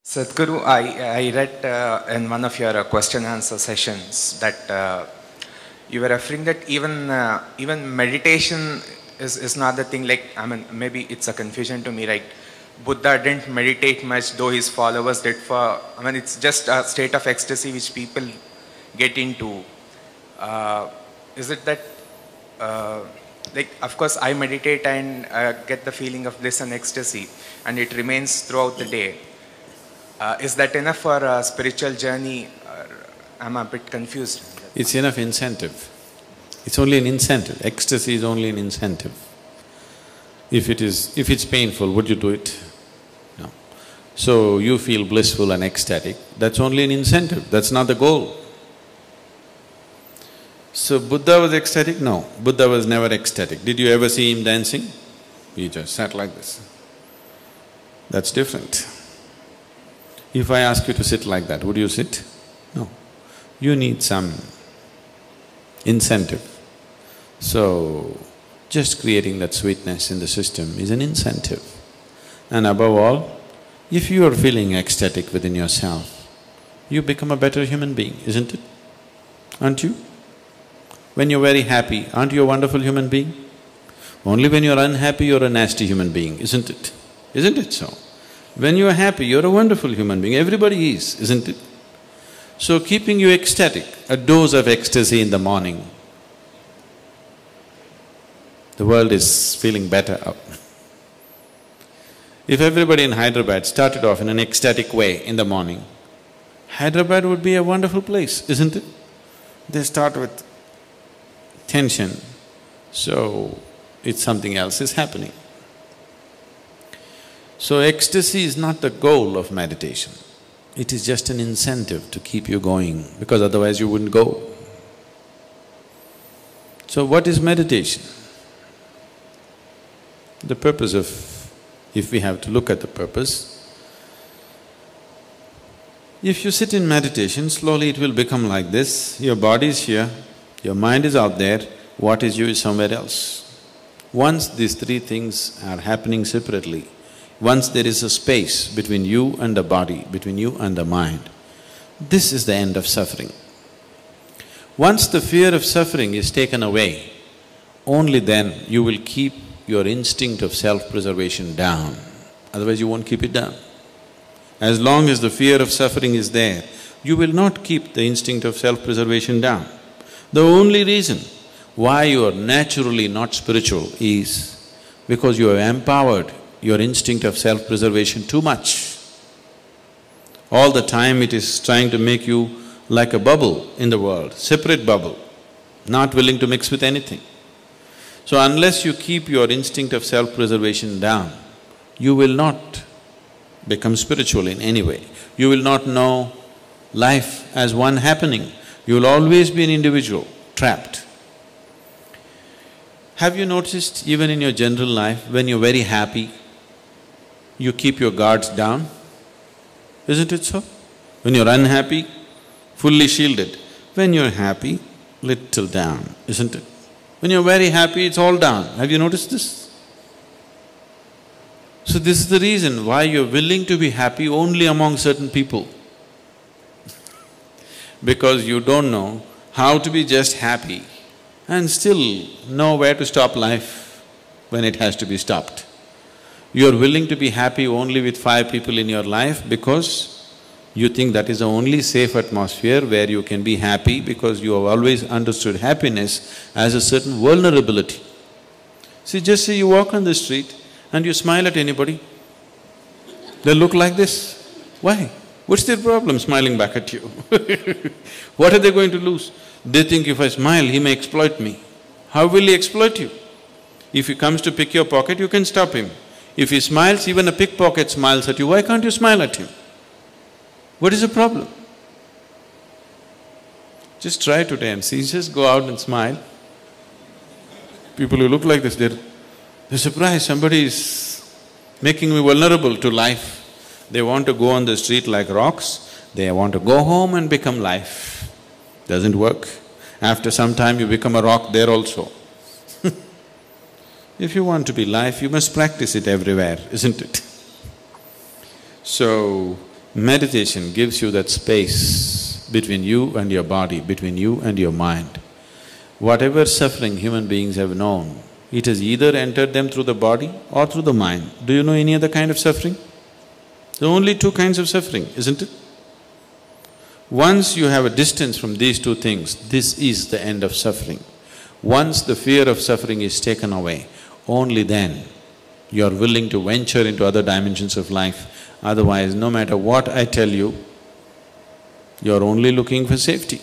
Sadhguru, I read in one of your question answer sessions that you were referring that even meditation is not the thing. Like, I mean, maybe it's a confusion to me. Like, Buddha didn't meditate much, though his followers did. I mean, it's just a state of ecstasy which people get into. Is it that? Like, of course, I meditate and get the feeling of bliss and ecstasy, and it remains throughout the day. Is that enough for a spiritual journey? I'm a bit confused. It's enough incentive. It's only an incentive. Ecstasy is only an incentive. If it's painful, would you do it? No. So you feel blissful and ecstatic, that's only an incentive, that's not the goal. So Buddha was ecstatic? No, Buddha was never ecstatic. Did you ever see him dancing? He just sat like this. That's different. If I ask you to sit like that, would you sit? No. You need some incentive. So, just creating that sweetness in the system is an incentive. And above all, if you are feeling ecstatic within yourself, you become a better human being, isn't it? Aren't you? When you're very happy, aren't you a wonderful human being? Only when you're unhappy, you're a nasty human being, isn't it? Isn't it so? When you're happy, you're a wonderful human being, everybody is, isn't it? So keeping you ecstatic, a dose of ecstasy in the morning, the world is feeling better up. If everybody in Hyderabad started off in an ecstatic way in the morning, Hyderabad would be a wonderful place, isn't it? They start with tension, so it's something else is happening. So ecstasy is not the goal of meditation, it is just an incentive to keep you going, because otherwise you wouldn't go. So what is meditation? The purpose of… if we have to look at the purpose, if you sit in meditation, slowly it will become like this, your body is here, your mind is out there, what is you is somewhere else. Once these three things are happening separately, once there is a space between you and the body, between you and the mind, this is the end of suffering. Once the fear of suffering is taken away, only then you will keep your instinct of self-preservation down, otherwise you won't keep it down. As long as the fear of suffering is there, you will not keep the instinct of self-preservation down. The only reason why you are naturally not spiritual is because you have empowered your instinct of self-preservation too much. All the time it is trying to make you like a bubble in the world, separate bubble, not willing to mix with anything. So unless you keep your instinct of self-preservation down, you will not become spiritual in any way. You will not know life as one happening. You will always be an individual, trapped. Have you noticed even in your general life, when you're very happy, you keep your guards down? Isn't it so? When you're unhappy, fully shielded. When you're happy, little down, isn't it? When you're very happy, it's all down. Have you noticed this? So this is the reason why you're willing to be happy only among certain people. Because you don't know how to be just happy and still know where to stop life when it has to be stopped. You're willing to be happy only with 5 people in your life because you think that is the only safe atmosphere where you can be happy, because you have always understood happiness as a certain vulnerability. See, just say you walk on the street and you smile at anybody, they'll look like this. Why? What's their problem smiling back at you? What are they going to lose? They think if I smile, he may exploit me. How will he exploit you? If he comes to pick your pocket, you can stop him. If he smiles, even a pickpocket smiles at you, why can't you smile at him? What is the problem? Just try today and see, just go out and smile. People who look like this, they're surprised, somebody is making me vulnerable to life. They want to go on the street like rocks, they want to go home and become life. Doesn't work. After some time you become a rock there also. If you want to be life, you must practice it everywhere, isn't it? So, Meditation gives you that space between you and your body, between you and your mind. Whatever suffering human beings have known, it has either entered them through the body or through the mind. Do you know any other kind of suffering? There are only two kinds of suffering, isn't it? Once you have a distance from these two things, this is the end of suffering. Once the fear of suffering is taken away, only then you are willing to venture into other dimensions of life. Otherwise, no matter what I tell you, you are only looking for safety.